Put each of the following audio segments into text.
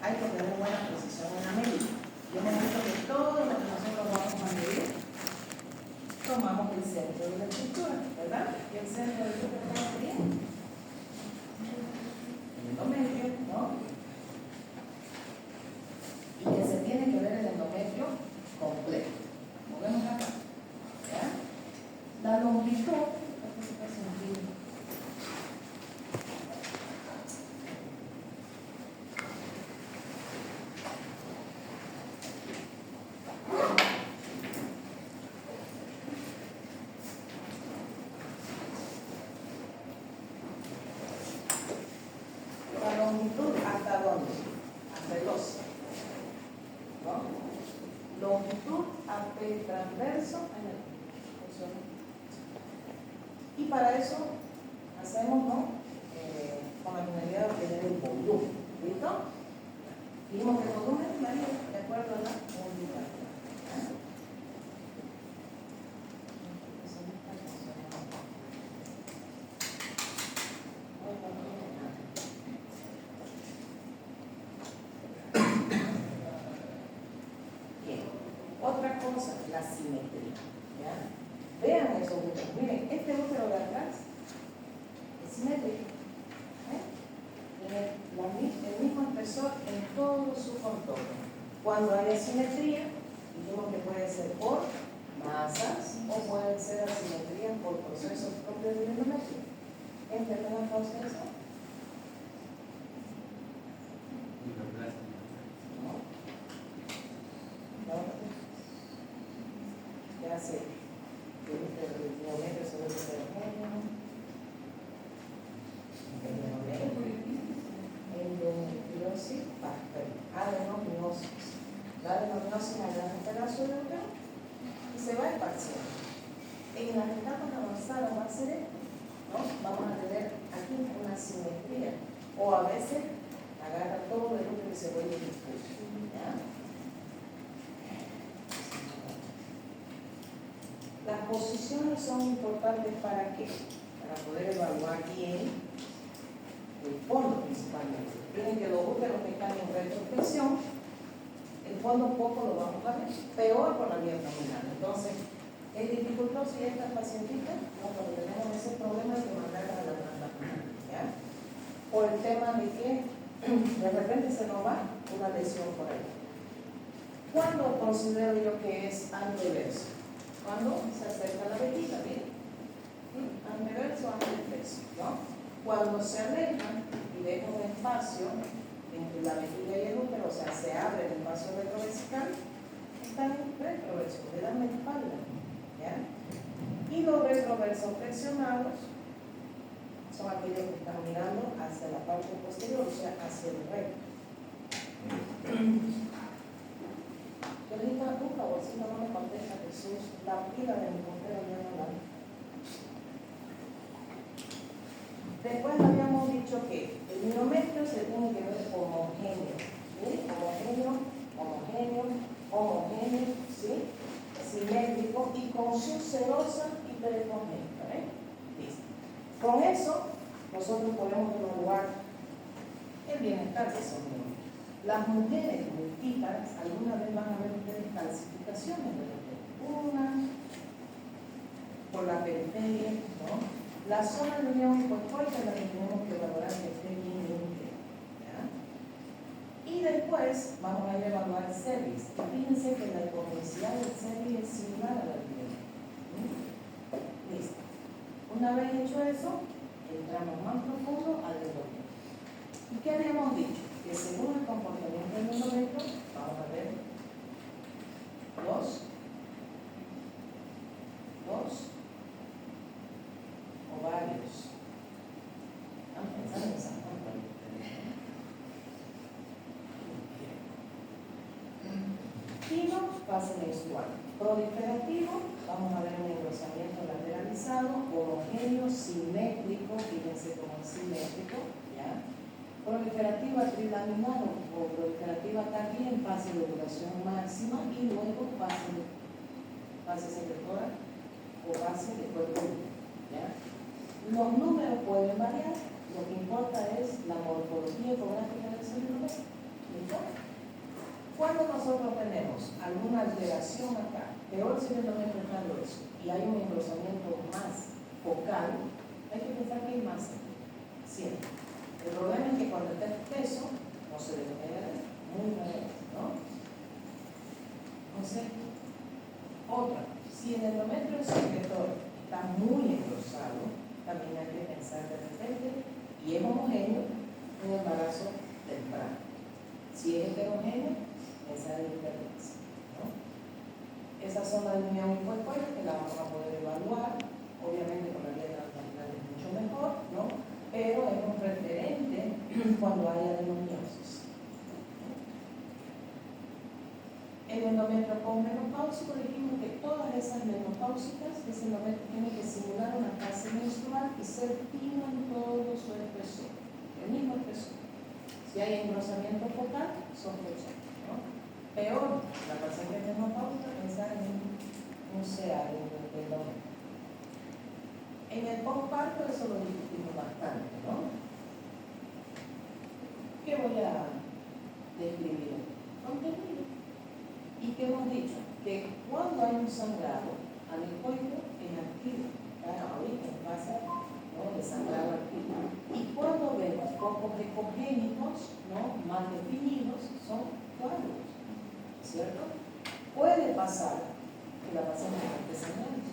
hay que tener buena precisión en la medida. Yo hemos visto que todo lo que nosotros vamos a medir, tomamos el centro de la estructura, ¿verdad? Y el centro de la estructura sería el endometrio, ¿no? Y que se tiene que ver el endometrio completo. Como vemos acá, ¿ya? La longitud, longitud hasta dónde? Hasta el 12. ¿No? Longitud AP transverso en el y para eso hacemos, ¿no? Con la finalidad de obtener el volumen. ¿Listo? Dijimos que el volumen varía de acuerdo a la unidad. Otra cosa, la simetría. ¿Ya? Vean esos úteros. Miren, este útero de atrás es simétrico. Tiene el mismo espesor en todo su contorno. Cuando hay asimetría, dijimos que puede ser por masas o puede ser asimetría por procesos propios del endometrio. ¿Entienden la causa de eso? Ya sé, el endometrio sobre el heterogéneo, endometriosis, adenomiosis. La adenomiosis agarra un pedazo de útero y se va esparciendo. En las etapas avanzadas va a ser esto, ¿no? Vamos a tener aquí una simetría, o a veces agarra todo el útero y se vuelve difuso. ¿Ya? Las posiciones son importantes ¿para qué? Para poder evaluar bien el fondo principalmente. Miren que los úteros que están en retroflexión, el fondo poco lo vamos a ver, peor con la vía abdominal. Entonces, es dificultoso si estas pacientitas, ¿no? Cuando tenemos ese problema de mandarlas a la transplantación, ¿ya? Por el tema de que de repente se nos va una lesión por ahí. ¿Cuándo considero yo que es anteverso? Cuando se acerca la vejiga, ¿bien? Anteverso, anteverso, ¿no? Cuando se alejan y deja un espacio entre la vejiga y el útero, o sea, se abre el espacio retrovesical, están retroversos, le dan la espalda, ¿ya? Y los retroversos flexionados son aquellos que están mirando hacia la parte posterior, o sea, hacia el recto. Yo le digo, por favor, si no me contesta Jesús, la pila de mi mujer ya no la. Después habíamos dicho que el miometrio se tiene que ver homogéneo, ¿sí? Homogéneo, ¿sí? Simétrico y con su serosa hipercongénita, ¿eh? Listo. Con eso, nosotros podemos evaluar el bienestar de esos miembros. Las mujeres multíparas, alguna vez van a ver ustedes calcificaciones de los dedos. Una por la periferia, ¿no? La zona de unión hipocoica es la que tenemos que valorar que esté bien limpia, ¿ya? Y después vamos a ir a evaluar el cervix. Y fíjense que la hipotensión del cervix es similar a la del. Listo. Una vez hecho eso, entramos más profundo al endometrio. ¿Y qué habíamos dicho? Que según el comportamiento del endometrio, vamos a ver dos ovarios. Vamos a pensar en esa forma. Timo, fase menstrual. Proliferativo, vamos a ver un engrosamiento lateralizado, homogéneo, simétrico, fíjense como es simétrico, ¿ya? Proliferativa trilaminado o proliferativa tardía en fase de ovulación máxima y luego fase secretora o fase de cuerpo húmedo, ¿ya? Los números pueden variar, lo que importa es la morfología ecográfica del celular. ¿Listo? cuando nosotros tenemos alguna alteración acá, peor si el endometrio está grueso y hay un engrosamiento más focal, hay que pensar que hay más siempre. El problema es que cuando está espeso, no se debe ver muy bien, ¿no? Entonces, otra, si el endometrio secretor está muy engrosado, también hay que pensar de repente, y es homogéneo, un embarazo temprano. Si es heterogéneo, pensar en hipertensión, ¿no? Esa zona de unión hipoescuela que la vamos a poder evaluar, obviamente con la vía transvaginal es mucho mejor, ¿no? Pero es un referente cuando hay adenomiosis. El endometrio posmenopáusico, dijimos que todas esas menopáusicas, ese endometrio tiene que simular una fase menstrual y ser fino en todo su espesor, el mismo espesor. Si hay engrosamiento focal, sospechar, ¿no? Peor, la paciente menopáusica, pensar en un CA de un endometrio. En el posparto eso lo discutimos bastante, ¿no? ¿Qué voy a describir? Contenido. ¿Y qué hemos dicho? Que cuando hay un sangrado, anecoico es activo, ahorita en fase, ¿no?, de sangrado activo. Y cuando vemos focos ecogénicos, ¿no?, más definidos, son coágulos, ¿cierto? Puede pasar que la paciente no esté sangrando.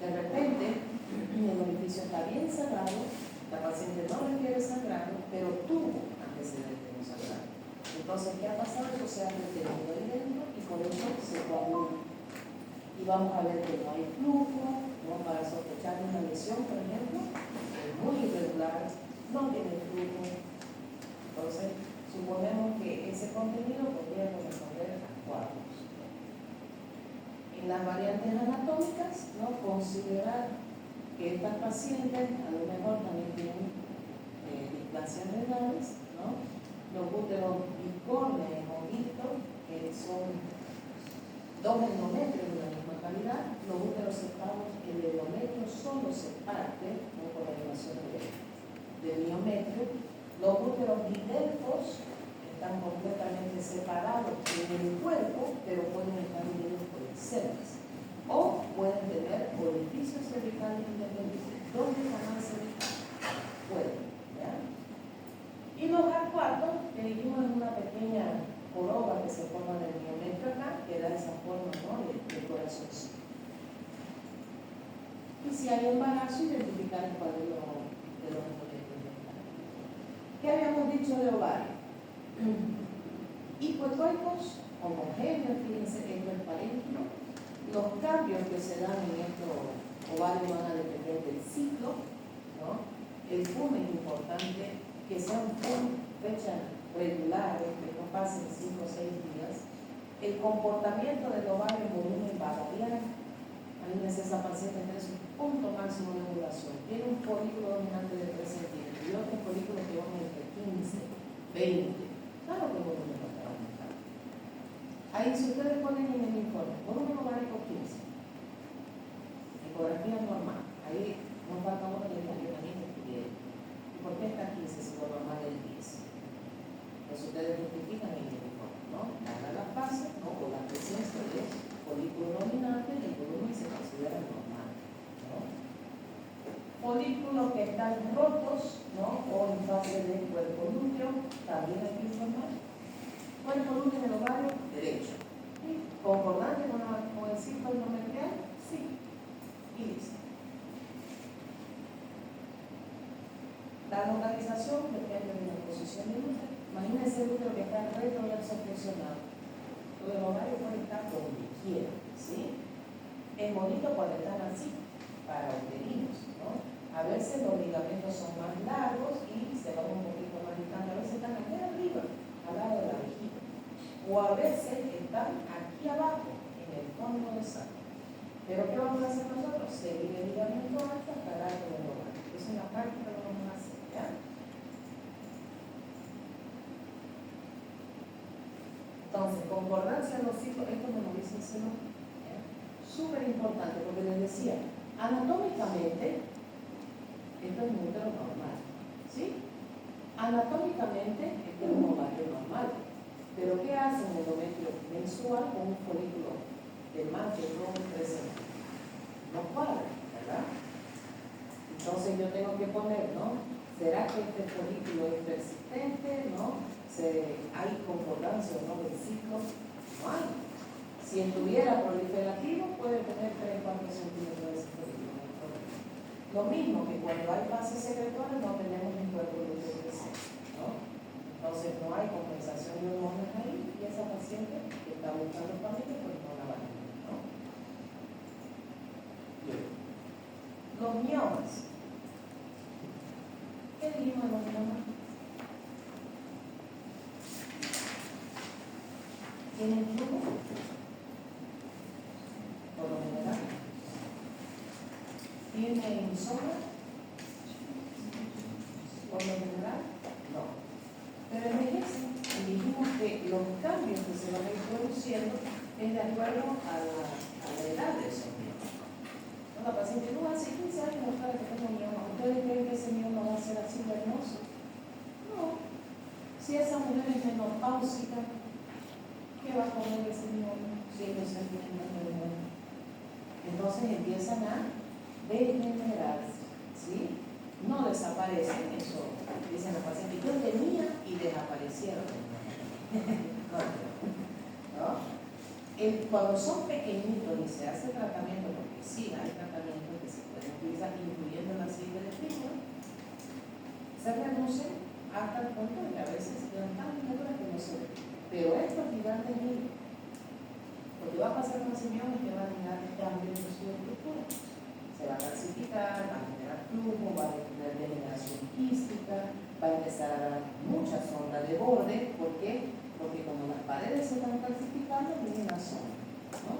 De repente, el orificio está bien cerrado, la paciente no requiere sangrado, pero tuvo antecedentes de un sangrado. Entonces, ¿qué ha pasado? Eso se ha retenido ahí dentro y por eso se coagula. Y vamos a ver que no hay flujo, ¿no? Para sospechar una lesión, por ejemplo, es muy irregular, no tiene flujo. Entonces, suponemos que ese contenido podría corresponder a coágulos. En las variantes anatómicas, ¿no?, considerar que estas pacientes a lo mejor también tienen displasias renales, ¿no? Los úteros bicornes hemos visto que son dos endometrios de la misma calidad. Los úteros separados, el endometrio solo se parte, ¿no?, por la elevación del miometrio. Los úteros bidelfos están completamente separados en el cuerpo, pero pueden estar unidos por el cervix. O pueden tener orificios cervicales independientes. ¿Dónde están las cervicales? Pueden, ¿ya? Y los arcuatos, que dijimos en una pequeña joroba que se forma en el miometrio acá, que da esa forma, ¿no?, de corazoncito. Y si hay embarazo, identificar cuál de los endometrios está. ¿Qué habíamos dicho de ovario? Hipoecoicos, homogéneos, fíjense que esto es parénquimo. Los cambios que se dan en estos ovarios van a depender del ciclo, ¿no? El FUM es importante, que sea un FUM fecha regular, que no pasen 5 o 6 días. El comportamiento del ovario en volumen va a variar. Imagínense, esa paciente tiene su punto máximo de ovulación, tiene un folículo dominante de 3 centímetros y otro folículo que va entre 15, 20. Claro que el volumen va a aumentar. Ahí, si ustedes ponen en el informe, volumen ovárico 15, ecografía normal, ahí nos falta uno que diga, ¿y por qué está 15 si lo normal es 10? Pues ustedes justifican en el informe, ¿no? Dada la fase, ¿no?, o la presencia de folículo dominante, el volumen se considera normal, ¿no? Folículos que están rotos, ¿no?, o en fase de cuerpo lúteo, también hay que informar. Cuerpo lúteo en el ovario derecho. ¿Sí? ¿Concordante con el ciclo endometrial? Sí. Y listo. La localización depende de la posición del útero. Imagínense el útero que está retroversoflexionado. Todo el ovario puede estar donde quiera, ¿sí? Es bonito cuando están así, para uterinos, ¿no? A veces los ligamentos son más largos y se van un poquito más distantes. A veces están aquí arriba, al lado de la vejiga. O a veces están aquí abajo, en el fondo del saco. Pero ¿qué vamos a hacer nosotros? Seguir el ligamento alto hasta dar con el ovario. Eso en la práctica lo vamos a hacer, ¿ya? Entonces, concordancia en los ciclos, esto me lo dice el Senado, ¿ya? Súper importante, porque les decía, anatómicamente, esto es un útero normal, ¿sí? Anatómicamente, esto es un ovario normal. Pero ¿qué hace un endometrio mensual con un folículo de más de 2 o 3 semanas. No cuadra, ¿verdad? Entonces yo tengo que poner, ¿no? ¿Será que este folículo es persistente? ¿No? ¿Hay concordancia o no del ciclo? No hay. Si estuviera proliferativo, puede tener 3 o 4 centímetros de ese folículo. No hay problema. Lo mismo que cuando hay fases secretorias no tenemos un cuerpo de UTC, ¿no? Entonces no hay compensación de hormonas ahí y esa paciente que está buscando familia pues no la va a tener, ¿no? Los miomas. ¿Qué dijimos de los miomas? ¿Tienen flujo? Por lo general. ¿Tienen sombra? Por lo general, no. Pero envejecen y dijimos que los cambios que se van a ir produciendo es de acuerdo a la edad de esos miomas. La paciente no hace 15 años para que tenga mioma. ¿Ustedes creen que ese mioma va a ser así de hermoso? No. Si esa mujer es menopáusica, ¿qué va a comer ese mioma? Si no se entiende. Entonces empiezan a degenerarse, ¿sí? No desaparecen, eso dicen la paciente, yo tenía y desaparecieron. ¿No? Cuando son pequeñitos y se hace tratamiento, porque sí hay tratamientos que se pueden utilizar, incluyendo la silla de estímulo, se reducen hasta el punto de que a veces quedan tan miniaturas que no se ven. Pero estos gigantes niños, lo que va a pasar con ese mioma es que va a generar cambios en su estructura. Se va a calcificar, va a generar flujo, va a tener degeneración quística, va a empezar a dar mucha sonda de borde. ¿Por qué? Porque como las paredes se están calcificando, viene la sombra, ¿no?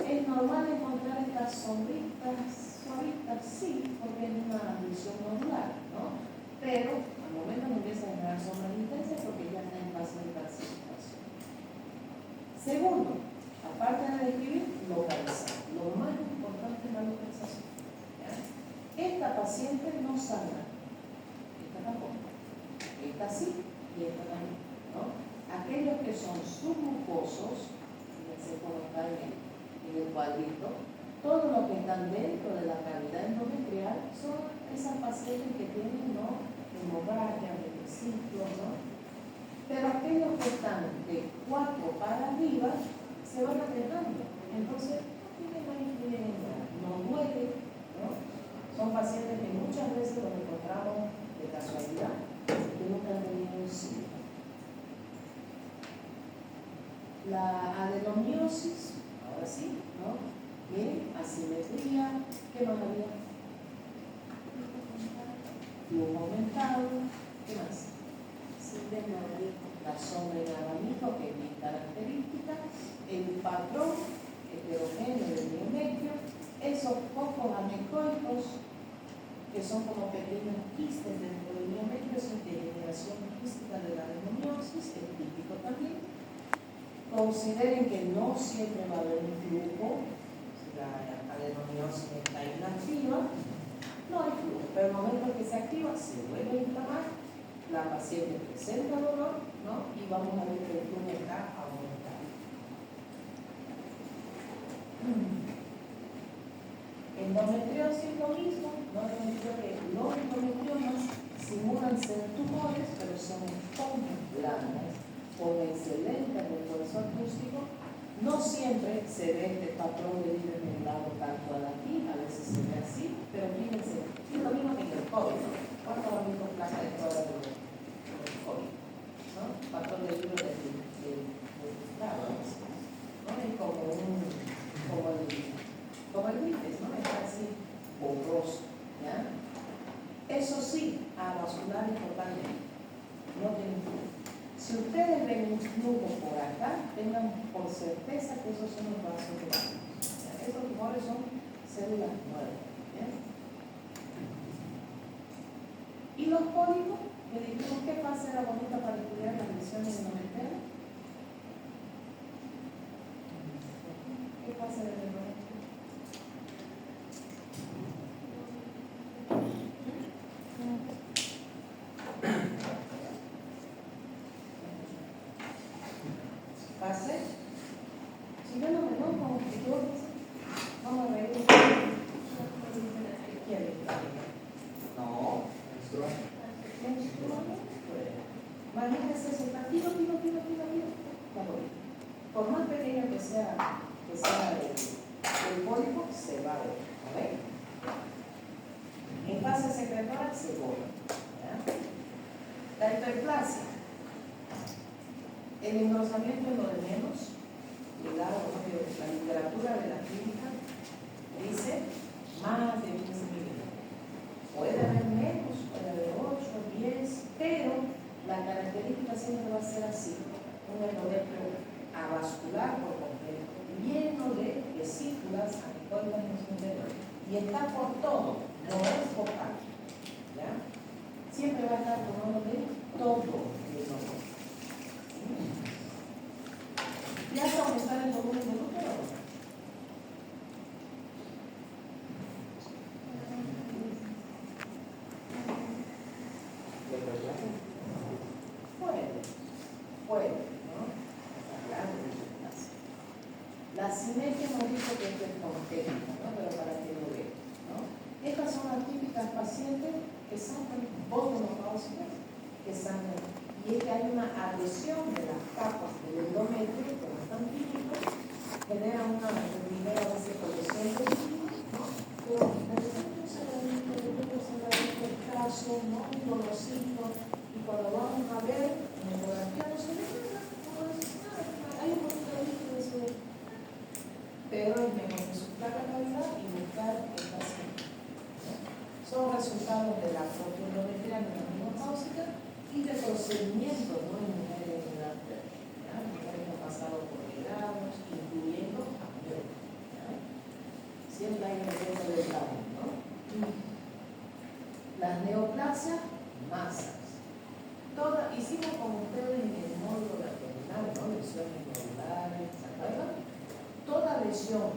¿Es normal encontrar estas sombritas suavitas? Sí, porque es una visión nodular, ¿no? Pero al momento no empieza a generar sombras intensas porque ya está en fase de calcificación. Segundo, aparte de describir, localizar. Lo más importante es la localización. ¿Ya? Esta paciente no sana, esta tampoco, esta sí y esta también, ¿no? Aquellos que son submucosos, fíjense cómo está en el cuadrito, todos los que están dentro de la cavidad endometrial son esas pacientes que tienen, ¿no?, hemorragia, ciclos, ¿no? Pero aquellos que están de 4 para arriba se van aquejando, entonces no influyen en nada, no duele, ¿no? Son pacientes que muchas veces los encontramos de casualidad que nunca han tenido un síntoma. La adenomiosis, ahora sí, ¿no? Miren, asimetría, ¿qué más había? Flujo aumentado, ¿qué más? La sombra en abanico, que es bien característica, el patrón heterogéneo del miometrio, esos focos anecoicos que son como pequeños quistes dentro del miometrio, es una degeneración quística de la adenomiosis, es típico también. Consideren que no siempre va a haber un flujo, si la adenomiosis está inactiva, no hay flujo, pero el momento que se activa se vuelve a inflamar, la paciente presenta dolor, ¿no? Y vamos a ver que el flujo está aumentado. Endometriosis lo mismo, no demostró que los endometriomas simulan ser tumores, pero son esponjas blandas con excelente refuerzo acústico. No siempre se ve este patrón de vidrio lado tanto aquí, a veces se ve así, pero fíjense, es lo mismo que en el COVID. ¿Cuánto han visto placa de toda del COVID? ¿No? Patrón de vidrio lado, ¿no? Es como el virus, ¿no? Está así, borroso, ¿ya? Eso sí, avasculares totalmente, no tienen flujo. Si ustedes ven un flujo por acá, tengan por certeza que esos son los vasos de la luz. Esos tumores son células nuevas. ¿Y los pólipos? Me dijimos qué fase era bonita para estudiar las lesiones endometriales. ¿Qué fase de endometrio? Fase Vamos a ver. ¿Qué quiere? No. Imagínense eso, está tiro. Por más pequeño que sea el pólipo, se va a ver. En fase secretora se borra. La hiperplasia. El engrosamiento es lo de menos. La literatura de la clínica dice más de 15 milímetros. Puede haber menos, puede haber 8, 10, pero la característica siempre va a ser así: un endometrio avascular por completo, lleno de vesículas anicoides en su interior, y está por todo, no es focal. ¿Ya? Siempre va a estar tomando de todo el endometrio. ¿Ya hace aumentar el volumen del útero? Puede, ¿no? La simetría hemos dicho que esto es congénita, ¿no? Pero para que lo vean, ¿no? Estas son las típicas pacientes que sangran posmenopáusicas, que sangran, y es que hay una adhesión de las capas del endometrio, como están típicos, genera una primera vez colección de líquido, ¿no? Pero de repente un sangradito, escaso, ¿no? Un dolorcito, y cuando vamos a ver en la ecografía no se ve nada, no es nada, hay un poquito de líquido de su. Pero es mejor consultar la calidad y buscar el paciente. Son resultados de la proteometría de la menopáusica y de procedimientos, ¿no? En mujeres en edad fértil, mujeres que han pasado por grados, incluyendo amnión. Siempre hay un efecto de grado, ¿no? Las neoplasias, masas. Hicimos con ustedes en el módulo abdominal, ¿no? Lesiones nodulares, ¿se acuerdan? Toda lesión